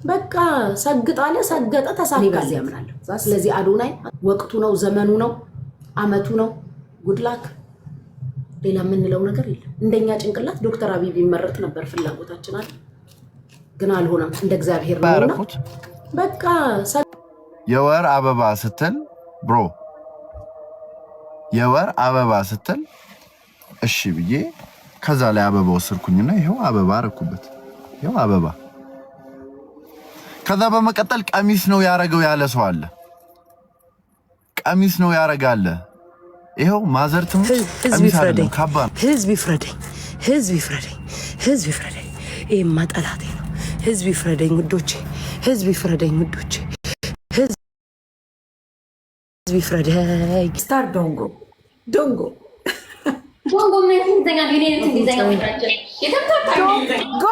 በቃ ሰግጣለ ሰገጠ ተሳካለ ያምናለሁ። ስለዚህ አዶናይ ወቅቱ ነው፣ ዘመኑ ነው፣ አመቱ ነው። ጉድላክ ሌላ የምንለው ነገር የለም። እንደኛ ጭንቅላት ዶክተር አብይ ቢመረጥ ነበር ፍላጎታችን አለ፣ ግን አልሆነም። እንደ እግዚአብሔር ነውና በቃ የወር አበባ ስትል ብሮ የወር አበባ ስትል እሺ ብዬ ከዛ ላይ አበባ ወሰድኩኝና ይሄው አበባ አረኩበት። ይሄው አበባ። ከዛ በመቀጠል ቀሚስ ነው ያረገው ያለ ሰው አለ። ቀሚስ ነው ያረጋለ። ይሄው ማዘርትም ቀሚስ አይደለም ካባ። ህዝብ ይፍረደኝ፣ ህዝብ ይፍረደኝ፣ ህዝብ ይፍረደኝ። ይሄማ ጠላቴ ነው። ህዝብ ይፍረደኝ ውዶቼ፣ ህዝብ ይፍረደኝ ውዶቼ፣ ህዝብ ይፍረደኝ። ስታር ዶንጎ ዶንጎ ዶንጎ ምን እንደኛ ዲኔት እንደኛ ወጣች ዶንጎ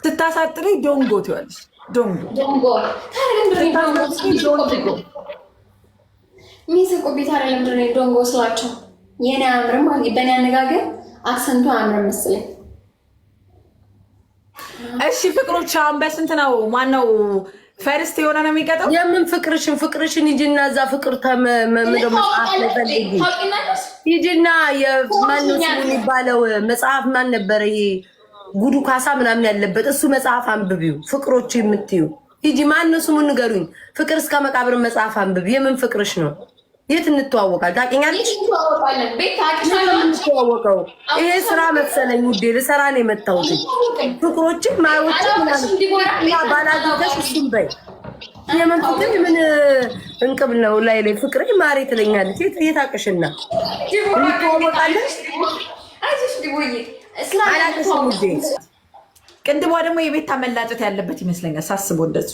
ትታሳጥሪ ዶንጎ ትያለሽ። ዶንጎ ዶንጎ ዶንጎ ሚስቆ ቢታ አይደለም ድሬ ዶንጎ ስላቸው የኔ አምርም ማለት በእኔ አነጋገር አክሰንቱ አምርም መስለኝ። እሺ ፍቅሮች አሁን በስንት ነው? ማነው ፈርስት የሆነ ነው የሚቀጠው? የምን ፍቅርሽን ሂጂና እዛ ፍቅር ተመምረው መጽሐፍ ለፈልጊ ሂጂና የማንስ የሚባለው መጽሐፍ ማን ነበር? ይሄ ጉዱ ካሳ ምናምን ያለበት እሱ መጽሐፍ አንብቢው። ፍቅሮች የምትዩ ሂጂ። ማነው ስሙን ንገሩኝ። ፍቅር እስከ መቃብር መጽሐፍ አንብቢ። የምን ፍቅርሽ ነው? የት እንተዋወቃል? ታውቂኛለሽ? እንተዋወቀው። ይሄ ስራ መሰለኝ ውዴ፣ ልሰራ ነው የመጣሁት። ፍቅሮችን ማሮች ምናምን ባላገተሽ እሱም በይ። የምን ፍቅር ምን እንቅብ ነው? ላይ ፍቅሬ ማሬ ትለኛለች። የት አቅሽና እንተዋወቃለን? ቅንድቧ ደግሞ የቤት ታመላጨት ያለበት ይመስለኛል ሳስቦ እንደሱ።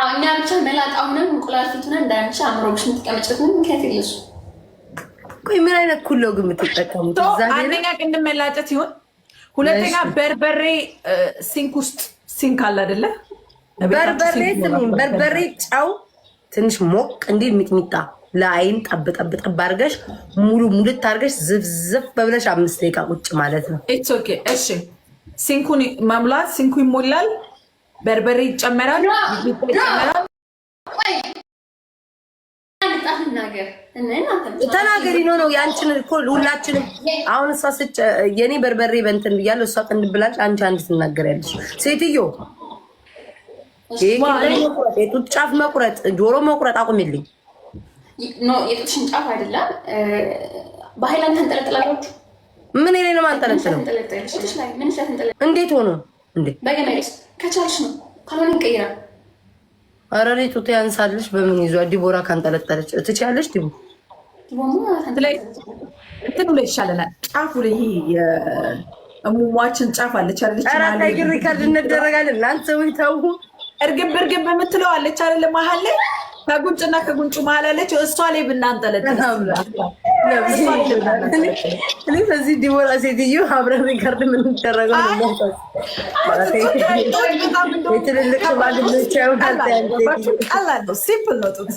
እኛ ብቻ መላጣውንም እንቁላል ፊቱን እንዳንቺ አምሮብሽን ትቀመጭት ምን ምክንያት የለሽ። ቆይ ምን አይነት ኩለው ግን የምትጠቀሙት? አንደኛ ቅንድብ መላጨት ይሆን፣ ሁለተኛ በርበሬ ሲንክ ውስጥ ሲንክ አለ አይደለ? በርበሬ ጨው ትንሽ ሞቅ እንዲህ ሚጥሚጣ ለአይን ጠብ ጠብ ጠብ አድርገሽ ሙሉት አድርገሽ ዝፍዝፍ በብለሽ 5 ደቂቃ ቁጭ ማለት ነው። ኢትስ ኦኬ። እሺ ሲንኩን መሙላት፣ ሲንኩ ይሞላል፣ በርበሬ ይጨመራል፣ ይጨመራል። ተናገሪ ነው ያንቺን እኮ ሁላችንም። አሁን እሷ ስጭ የኔ በርበሬ በእንትን ብያለሁ፣ እሷ ቅንድብላጭ፣ አንቺ አንድ ትናገሪያለሽ። ሴትዮ የጡት ጫፍ መቁረጥ፣ ጆሮ መቁረጥ አቁሚልኝ። የጡትሽን ጫፍ አይደለም በሃይላንድ ተንጠለጥላለች። ምን ይሄ ነው ማንጠለጥለው? እንዴት ሆኖ እንዴ? በገመድ ከቻልሽ ነው፣ ካልሆነ እንቀይራ። ኧረ እኔ ጡት ያንሳልሽ። በምን ይዟ ዲቦራ ካንጠለጠለች ትችያለሽ። እንትኑ ላይ ይሻለናል። ጫፉ ላይ ይሄ የእሙሟችን ጫፍ አለች አለች። ኧረ ተይ ግን ሪከርድ እንደረጋለን። እናንተ ወይ ተው። እርግብ የምትለው አለች አይደለ? መሀል ላይ ከጉንጭና ከጉንጩ መሀል አለች። እሷ ላይ ብናንጠለጥል እኔ በዚህ ዲቦራ ሴትዮ አብረን ሪከርድ የምንደረገው የትልልቅ ሽማግሌዎች ቀላል ነው። ሲምፕል ነው። ጡት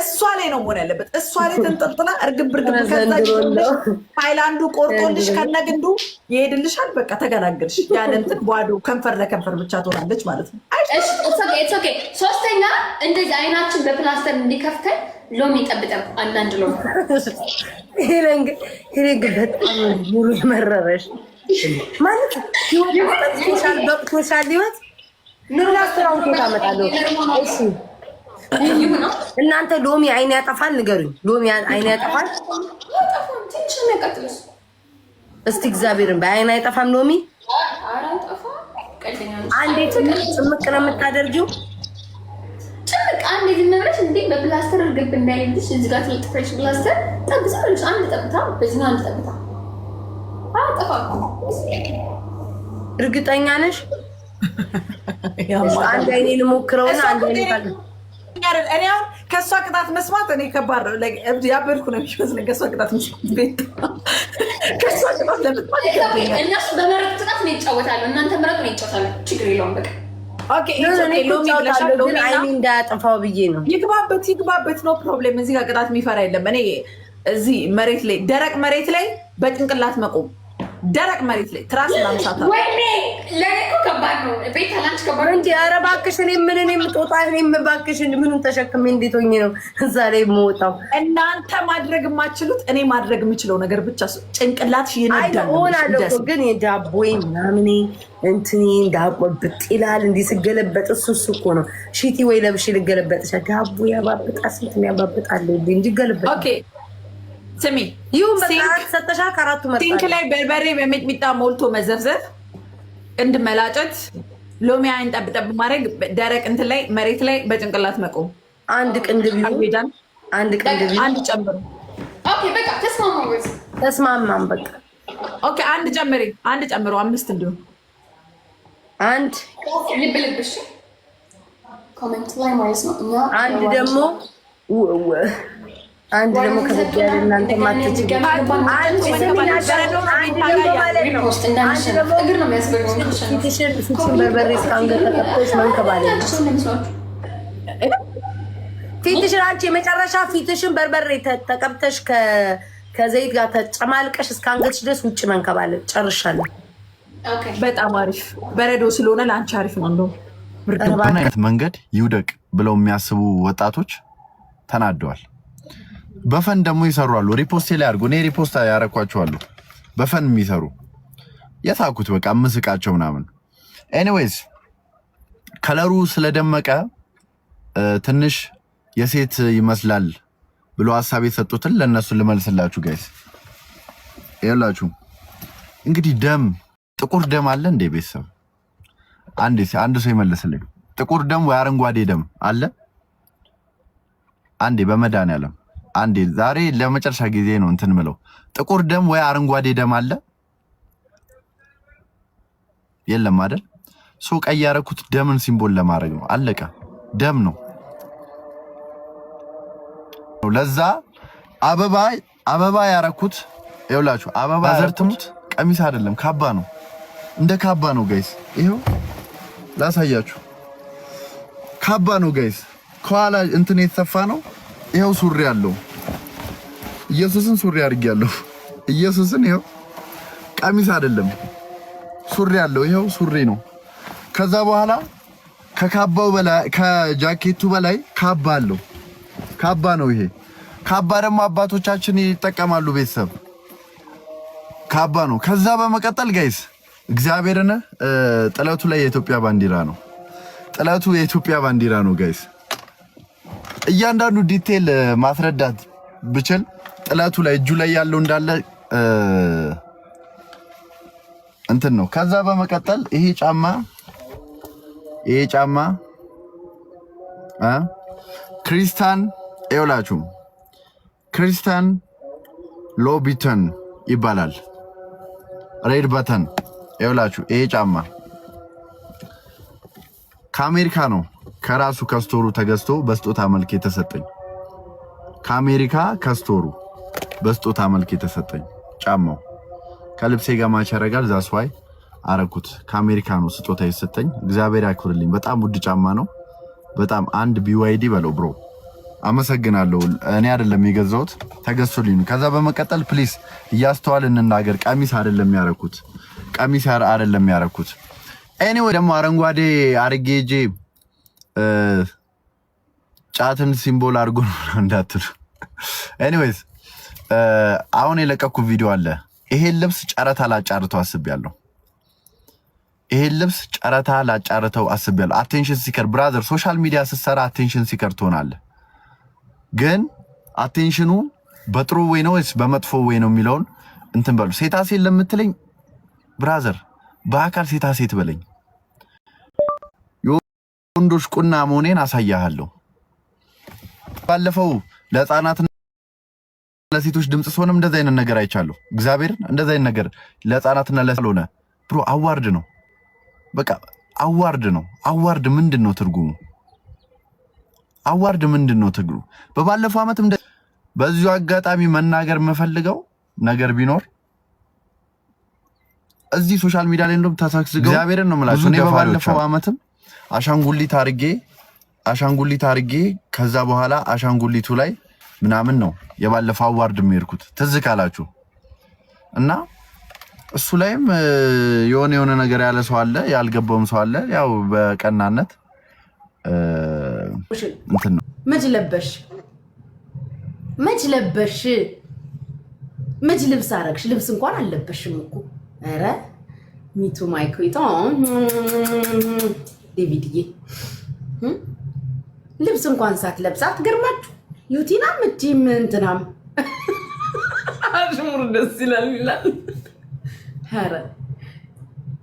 እሷ ላይ ነው መሆን ያለበት። እሷ ላይ ተንጠልጥላ እርግብ ሃይላንዱ ቆርጦልሽ ከነግንዱ ይሄድልሻል። በቃ ተገላገልሽ። ያለ እንትን ባዶ ከንፈር ለከንፈር ብቻ ትሆናለች ማለት ነው። ሶስተኛ እንደዚህ አይናችን በፕላስተር እንዲከፍተን ሎሚ ጠብጠብ አንዳንድ ሎሚ ሄሬግ በጣም ሙሉ የመረረሽ ማለት በቅቶሻል። ህይወት ኑላ ስራውን ኬት አመጣለሁ። እሺ እናንተ ሎሚ አይን ያጠፋል ንገሩኝ። ሎሚ አይን ያጠፋል? እስቲ እግዚአብሔርን በአይን አይጠፋም ሎሚ። አንዴ ጭምቅ ነው የምታደርጊው። ጭምቅ አንዴ ዝም ብለሽ እንዴ በፕላስተር እርግብ እንዳይልሽ እዚህ ጋር ትልጥፈሽ ፕላስተር ጠብሰሽ አንድ ጠብታ በዚህ አንድ ጠብታ አጠፋኩ። እርግጠኛ ነሽ? አንድ አይኔን ሞክረውና አንድ አይኔ ካለ እኔ አሁን ከእሷ ቅጣት መስማት እኔ ከባድ ነው። ያበድኩ ነው የሚመስለኝ ከእሷ ቅጣት መስማት። ቤት ከእሷ ቅጣት ለመስማት እነሱ በመረጡ ቅጣት ነው ይጫወታሉ፣ እናንተ መረጡ ነው ይጫወታሉ። ችግር የለውም በቃ አይኔ እንዳያጠፋው ብዬ ነው። ይግባበት ነው ፕሮብሌም። እዚህ ጋር ቅጣት የሚፈራ የለም። እኔ እዚህ መሬት ላይ ደረቅ መሬት ላይ በጭንቅላት መቆም፣ ደረቅ መሬት ላይ ትራስ ማምሳት ወይኔ ለኔ ነው ቤት አላንች ከባድ እንጂ ኧረ እባክሽ እኔ የምትወጣ እባክሽ ምኑን ተሸክሜ እንዴት ሆኜ ነው እዛ ላይ የምወጣው? እናንተ ማድረግ የማትችሉት እኔ ማድረግ የምችለው ነገር ብቻ ጭንቅላትሽ ይነዳል። ሆናለሁ ግን የዳቦዬ ምናምን እንትኔ ዳቦ ብጥ ይላል እንዲህ ስገለበጥ እሱ እኮ ነው ሺቲ ወይ ለብሽ ልገለበጥሽ ዳቦ ያባብጣ ስንት ያባብጣል እንጂ ገለበጥ። ኦኬ ስሚ ይሁን በቃ ተሰጠሻል። ከአራቱ መርጣ ሲንክ ላይ በርበሬ በሚጥሚጣ ሞልቶ መዘፍዘፍ፣ ቅንድ መላጨት፣ ሎሚ አይን ጠብጠብ ማድረግ፣ ደረቅ እንትን ላይ መሬት ላይ በጭንቅላት መቆም። አንድ ቅንድብ ይሁን አንድ ቅንድብ አንድ ጨምሩ። ኦኬ በቃ ተስማማን በቃ ኦኬ አንድ ጨምሪ አንድ ጨምሩ 5 እንዲሁ አንድ ልብልብሽ ኮሜንት ላይ ማለት ነው። እኛ አንድ ደግሞ ከበድ ያለ እናንተ ማትችሉ በርበሬ እስካንገት ተቀብተሽ መንከባለች ፊትሽን አንቺ የመጨረሻ ፊትሽን በርበሬ ተቀብተሽ ከዘይት ጋር ተጨማልቀሽ እስካንገትሽ ድረስ ውጭ መንከባለች። ጨርሻለሁ። በጣም አሪፍ በረዶ ስለሆነ ለአንቺ አሪፍ ነው። እንደውም ምን አይነት መንገድ ይውደቅ ብለው የሚያስቡ ወጣቶች ተናደዋል። በፈን ደግሞ ይሰራሉ። ሪፖስት ላይ አድርጎ እኔ ሪፖስት ያረኳቸዋለሁ። በፈን የሚሰሩ የታኩት በቃ ምስቃቸው ምናምን። ኤኒዌይስ ከለሩ ስለደመቀ ትንሽ የሴት ይመስላል ብሎ ሐሳብ የሰጡትን ለነሱ ልመልስላችሁ ጋይስ። ይኸውላችሁ እንግዲህ ደም ጥቁር ደም አለ እንደ ቤተሰብ አንድ ሰው ይመልስልኝ። ጥቁር ደም ወይ አረንጓዴ ደም አለ? አንዴ በመድኃኒዓለም አንዴ ዛሬ ለመጨረሻ ጊዜ ነው እንትን ምለው። ጥቁር ደም ወይ አረንጓዴ ደም አለ? የለም አይደል? ሰው ቀይ ያረኩት ደምን ሲምቦል ለማድረግ ነው። አለቀ። ደም ነው። ለዛ አበባ ያረኩት ይኸውላችሁ፣ አበባ ዘርትሙት ቀሚስ አይደለም ካባ ነው። እንደ ካባ ነው ጋይስ። ይሄው ላሳያችሁ። ካባ ነው ጋይስ። ከኋላ እንትን የተሰፋ ነው። ይሄው ሱሪ ያለው ኢየሱስን ሱሪ አድርጌያለሁ። ኢየሱስን ይሄው ቀሚስ አይደለም ሱሪ ያለው ይሄው ሱሪ ነው። ከዛ በኋላ ከካባው በላይ ከጃኬቱ በላይ ካባ አለው። ካባ ነው ይሄ። ካባ ደግሞ አባቶቻችን ይጠቀማሉ ቤተሰብ። ካባ ነው። ከዛ በመቀጠል ጋይስ እግዚአብሔርን ጥለቱ ላይ የኢትዮጵያ ባንዲራ ነው። ጥለቱ የኢትዮጵያ ባንዲራ ነው ጋይስ። እያንዳንዱ ዲቴል ማስረዳት ብችል ጥለቱ ላይ እጁ ላይ ያለው እንዳለ እንትን ነው። ከዛ በመቀጠል ይሄ ጫማ ክሪስታን ይውላችሁ ክሪስታን ሎቢተን ይባላል። ሬድ በተን ይውላችሁ ይሄ ጫማ ከአሜሪካ ነው። ከራሱ ከስቶሩ ተገዝቶ በስጦታ መልክ የተሰጠኝ ከአሜሪካ ከስቶሩ በስጦታ መልክ የተሰጠኝ ጫማው ከልብሴ ጋር ማች ያደርጋል። ዛስዋይ አረኩት። ከአሜሪካ ነው ስጦታ የተሰጠኝ። እግዚአብሔር ያክብርልኝ። በጣም ውድ ጫማ ነው። በጣም አንድ ቢዋይዲ በለው ብሮ። አመሰግናለሁ። እኔ አይደለም የገዛሁት ተገዝቶልኝ ነው። ከዛ በመቀጠል ፕሊስ እያስተዋል እንናገር። ቀሚስ አይደለም ያረኩት። ቀሚስ አይደለም ያረኩት። ኤኒዌይ ደግሞ አረንጓዴ አርጌ ጄ ጫትን ሲምቦል አድርጎ ነው እንዳትሉ። ኤኒዌይስ አሁን የለቀኩ ቪዲዮ አለ። ይሄን ልብስ ጨረታ ላጫርተው አስቤያለሁ። አቴንሽን ሲከር ብራዘር፣ ሶሻል ሚዲያ ስትሰራ አቴንሽን ሲከር ትሆናለህ። ግን አቴንሽኑ በጥሩ ወይ ነው ወይስ በመጥፎ ወይ ነው የሚለውን እንትን በሉ። ሴታ ሴት ለምትለኝ ብራዘር በአካል ሴታ ሴት በለኝ። የወንዶች ቁና መሆኔን አሳያለሁ። ባለፈው ለህፃናትና ለሴቶች ድምጽ ሆነም እንደዛ አይነት ነገር አይቻለሁ። እግዚአብሔር እንደዛ አይነት ነገር ለህፃናትና ለሰሎነ ብሮ አዋርድ ነው። በቃ አዋርድ ነው። አዋርድ ምንድነው ትርጉሙ? አዋርድ ምንድነው ትርጉሙ? በባለፈው ዓመትም በዚሁ አጋጣሚ መናገር የምፈልገው ነገር ቢኖር እዚህ ሶሻል ሚዲያ ላይ እንደውም ተሳክስገው እግዚአብሔርን ነው የምላችሁ። እኔ በባለፈው ዓመትም አሻንጉሊት አርጌ ከዛ በኋላ አሻንጉሊቱ ላይ ምናምን ነው የባለፈው አዋርድ የሚርኩት ትዝ ካላችሁ። እና እሱ ላይም የሆነ ነገር ያለ ሰው አለ፣ ያልገባውም ሰው አለ። ያው በቀናነት እንትን ነው። መች ልብስ አረግሽ? ልብስ እንኳን አልለበሽም እኮ። ኧረ ሚቱ ማይክሪቶ ዴቪድዬ ልብስ እንኳን ሳትለብሳት ገርማችሁ ዩቲና ምቲም እንትናም አሽሙር ደስ ይላል። ኧረ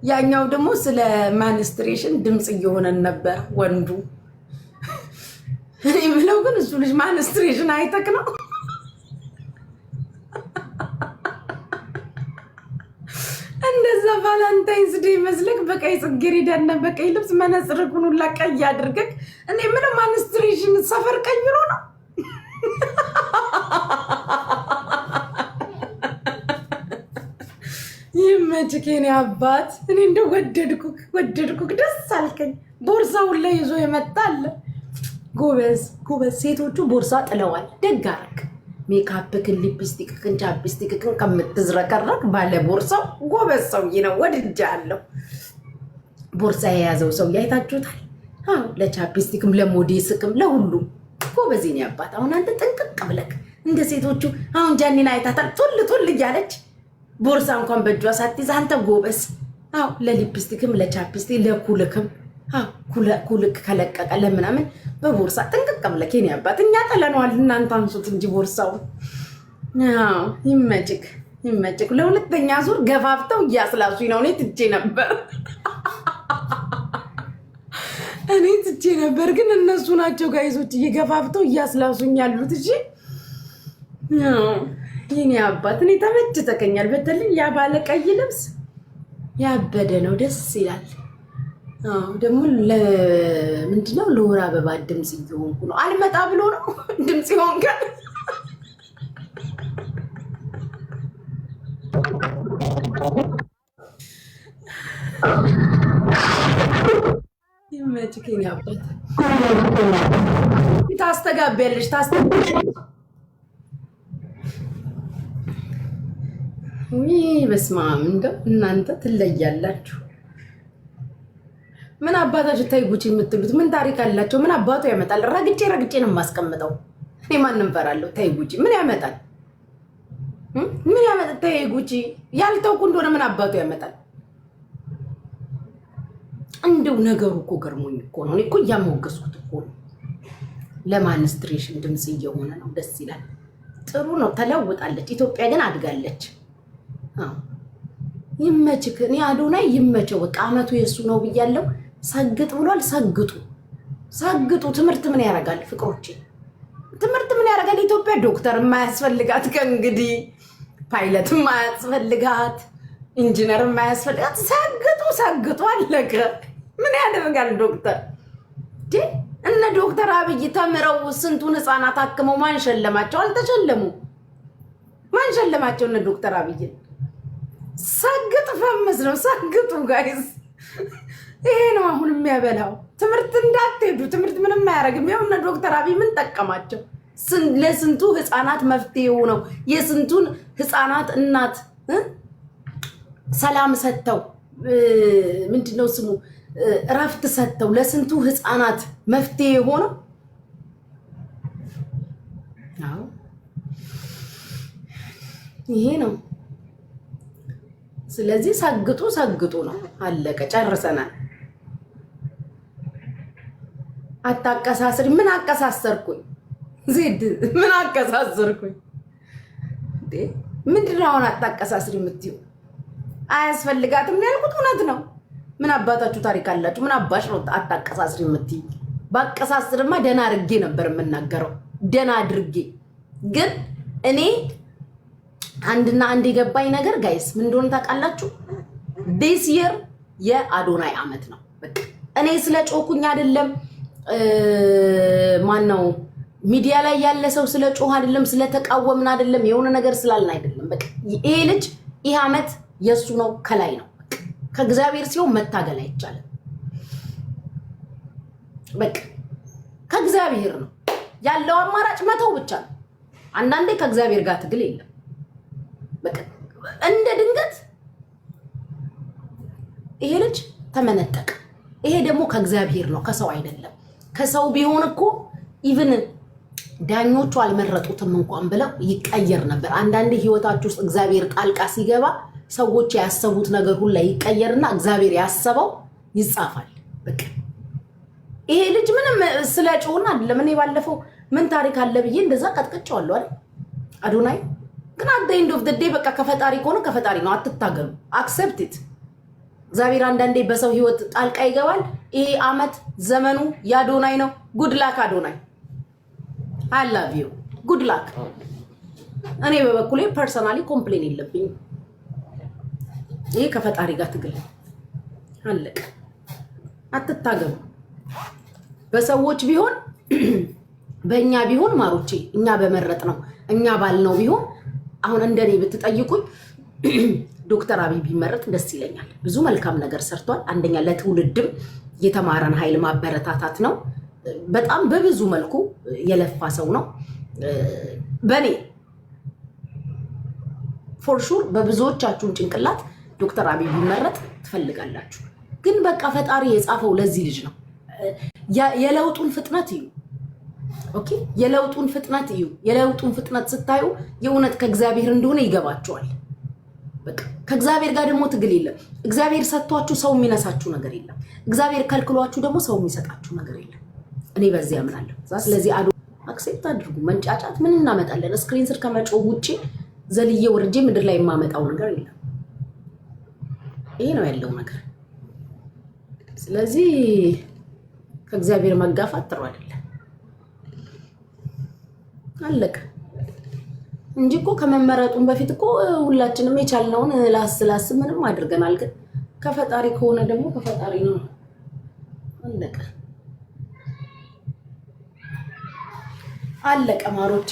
ያኛው ደግሞ ስለ ማንስትሬሽን ድምፅ እየሆነን ነበር ወንዱ። እኔ የምለው ግን እሱ ልጅ ማንስትሬሽን አይተክ ነው። እንደዛ ቫላንታይንስ ዴይ መስለክ በቀይ ጽጌረዳና በቀይ ልብስ መነጽርኩን ሁላ ቀይ አድርገክ። እኔ የምለው ማንስትሬሽን ሰፈር ቀይሮ ነው። ይመችክ የኔ አባት። እኔ እንደው ወደድኩክ ደስ አልከኝ። ቦርሳውን ላይ ይዞ የመጣለ ጎበዝ። ሴቶቹ ቦርሳ ጥለዋል። ደግ አደረክ። ሜካፕክን፣ ሊፕስቲክክን፣ ቻፕስቲክክን ከምትዝረከረክ ባለ ቦርሳው ጎበዝ ሰውዬ ነው። ወድጃለሁ። ቦርሳ የያዘው ሰው አይታችሁታል? አዎ፣ ለቻፕስቲክም ለሞዴስክም ለሁሉም ጎበዝ የኔ አባት። አሁን አንተ ጥንቅቅ ብለክ እንደ ሴቶቹ አሁን ጃኒን አይታታል። ጡል እያለች ቦርሳ እንኳን በእጇ ሳትይዝ አንተ ጎበዝ። አዎ፣ ለሊፕስቲክም ለቻፕስቲክ ለኩልክም ኩልክ ከለቀቀ ለምናምን በቦርሳ ጥንቅቅ ብለክ የኔ አባት። እኛ ጠለነዋል፣ እናንተ አንሱት እንጂ ቦርሳውን። ይመጭክ። ለሁለተኛ ዙር ገፋፍተው እያስላሱኝ ነው። እኔ ትቼ ነበር ግን እነሱ ናቸው ጋይዞች እየገፋፍተው እያስላሱኝ ያሉት። እሺ የኔ አባት እኔ ተመችተከኛል። በተለይ ያ ባለ ቀይ ልብስ ያበደ ነው፣ ደስ ይላል። ደግሞ ምንድነው ለወር አበባ ድምፅ እየሆንኩ ነው። አልመጣ ብሎ ነው ድምፅ ይሆን ጋር ይመችከኝ አባት። ታስተጋቢያለሽ በስመ አብ። እንደው እናንተ ትለያላችሁ። ምን አባታችሁ ታይ ጉቺ የምትሉት ምን ታሪክ አላቸው? ምን አባቱ ያመጣል? ረግጬ ነው የማስቀምጠው። እኔ ማንም ፈራለሁ? ታይ ጉቺ ምን ያመጣል? ታይ ጉቺ ያልተውኩ እንደሆነ ምን አባቱ ያመጣል? እንደው ነገሩ እኮ ገርሞኝ እኮ ነው። እኔ እኮ እያሞገስኩት እኮ ነው። ለማንስትሬሽን ድምፅ እየሆነ ነው። ደስ ይላል። ጥሩ ነው። ተለውጣለች። ኢትዮጵያ ግን አድጋለች። ይመችክ። እኔ አዶናይ ይመቸው። በቃ አመቱ የሱ ነው ብያለሁ። ሰግጥ ብሏል። ሰግጡ። ትምህርት ምን ያደርጋል? ፍቅሮቼ ትምህርት ምን ያደርጋል? ኢትዮጵያ ዶክተር የማያስፈልጋት ከእንግዲህ ፓይለት የማያስፈልጋት ኢንጂነር የማያስፈልጋት ሰግጡ አለቀ። ምን ያደርጋል ዶክተር? እነ ዶክተር አብይ ተምረው ስንቱን ህፃናት አክመው ማን ሸለማቸው? አልተሸለሙ። ማን ሸለማቸው? እነ ዶክተር አብይ። ሰግጥ ፈመስ ነው። ሰግጡ ጋይስ። ይሄ ነው አሁን የሚያበላው። ትምህርት እንዳትሄዱ። ትምህርት ምንም አያደርግም። ያው እነ ዶክተር አብይ ምን ጠቀማቸው? ለስንቱ ህፃናት መፍትሄው ነው። የስንቱን ህፃናት እናት ሰላም ሰጥተው ምንድነው ስሙ እረፍት ሰጥተው ለስንቱ ህፃናት መፍትሄ ሆነው። አዎ ይሄ ነው። ስለዚህ ሰግጡ ነው። አለቀ። ጨርሰናል። አታቀሳስሪ። ምን አቀሳሰርኩኝ? ዜድ ምን አቀሳሰርኩኝ? ምንድነው አሁን አታቀሳስሪ የምትይው? አያስፈልጋትም ያልኩት እውነት ነው። ምን አባታችሁ ታሪክ አላችሁ? ምን አባሽ ነው አታቀሳስሪ የምትይው? ባቀሳስርማ ደህና አድርጌ ነበር የምናገረው። ደህና አድርጌ ግን እኔ አንድና አንድ የገባኝ ነገር ጋይስ ምን እንደሆነ ታውቃላችሁ? ዲስ ይር የአዶናይ አመት ነው። በቃ እኔ ስለ ጮኩኝ አይደለም፣ ማን ነው ሚዲያ ላይ ያለ ሰው ስለ ጮህ አይደለም፣ ስለ ተቃወምን አይደለም፣ የሆነ ነገር ስላልን አይደለም። በቃ ይሄ ልጅ ይሄ አመት የሱ ነው። ከላይ ነው። ከእግዚአብሔር ሲሆን መታገል አይቻልም። በቃ ከእግዚአብሔር ነው ያለው አማራጭ መተው ብቻ ነው። አንዳንዴ ከእግዚአብሔር ጋር ትግል የለም። በቃ እንደ ድንገት ይሄ ልጅ ተመነጠቀ። ይሄ ደግሞ ከእግዚአብሔር ነው ከሰው አይደለም። ከሰው ቢሆን እኮ ኢቭን ዳኞቹ አልመረጡትም እንኳን ብለው ይቀየር ነበር። አንዳንዴ ህይወታችሁ ውስጥ እግዚአብሔር ጣልቃ ሲገባ ሰዎች ያሰቡት ነገር ሁሉ ይቀየርና እግዚአብሔር ያሰበው ይጻፋል። በቃ ይሄ ልጅ ምንም ስለጮና አይደለም። እኔ ባለፈው ምን ታሪክ አለ ብዬ እንደዛ ቀጥቅጫለሁ አይደል አዶናይ። ግን at the end of the day በቃ ከፈጣሪ ከሆነ ከፈጣሪ ነው። አትታገሉ። accept it። እግዚአብሔር አንዳንዴ በሰው ህይወት ጣልቃ ይገባል። ይሄ አመት ዘመኑ ያዶናይ ነው። ጉድ ላክ አዶናይ። I love you. Good luck. እኔ በበኩሌ ፐርሰናሊ ኮምፕሌን የለብኝም። ይሄ ከፈጣሪ ጋር ትግል አለቀ። አትታገሉ። በሰዎች ቢሆን በእኛ ቢሆን ማሮቼ እኛ በመረጥ ነው እኛ ባልነው ቢሆን አሁን እንደኔ ብትጠይቁኝ ዶክተር አብይ ቢመረጥ ደስ ይለኛል። ብዙ መልካም ነገር ሰርቷል። አንደኛ ለትውልድም የተማረን ኃይል ማበረታታት ነው። በጣም በብዙ መልኩ የለፋ ሰው ነው። በኔ ፎር ሹር በብዙዎቻችሁን ጭንቅላት ዶክተር አብይ ቢመረጥ ትፈልጋላችሁ። ግን በቃ ፈጣሪ የጻፈው ለዚህ ልጅ ነው። የለውጡን ፍጥነት እዩ። ኦኬ የለውጡን ፍጥነት እዩ። የለውጡን ፍጥነት ስታዩ የእውነት ከእግዚአብሔር እንደሆነ ይገባችኋል። በቃ ከእግዚአብሔር ጋር ደግሞ ትግል የለም። እግዚአብሔር ሰጥቷችሁ ሰው የሚነሳችሁ ነገር የለም። እግዚአብሔር ከልክሏችሁ ደግሞ ሰው የሚሰጣችሁ ነገር የለም። እኔ በዚህ አምናለሁ። ስለዚህ አክሴፕት አድርጉ። መንጫጫት ምን እናመጣለን? ስክሪን ስር ከመጮህ ውጪ ዘልዬ ወርጄ ምድር ላይ የማመጣው ነገር የለም። ይሄ ነው ያለው ነገር። ስለዚህ ከእግዚአብሔር መጋፋት ጥሩ አይደለም። አለቀ እንጂ እኮ ከመመረጡን በፊት እኮ ሁላችንም የቻልነውን ላስላስ ምንም አድርገናል። ግን ከፈጣሪ ከሆነ ደግሞ ከፈጣሪ ነው። አለቀ ማሮቼ።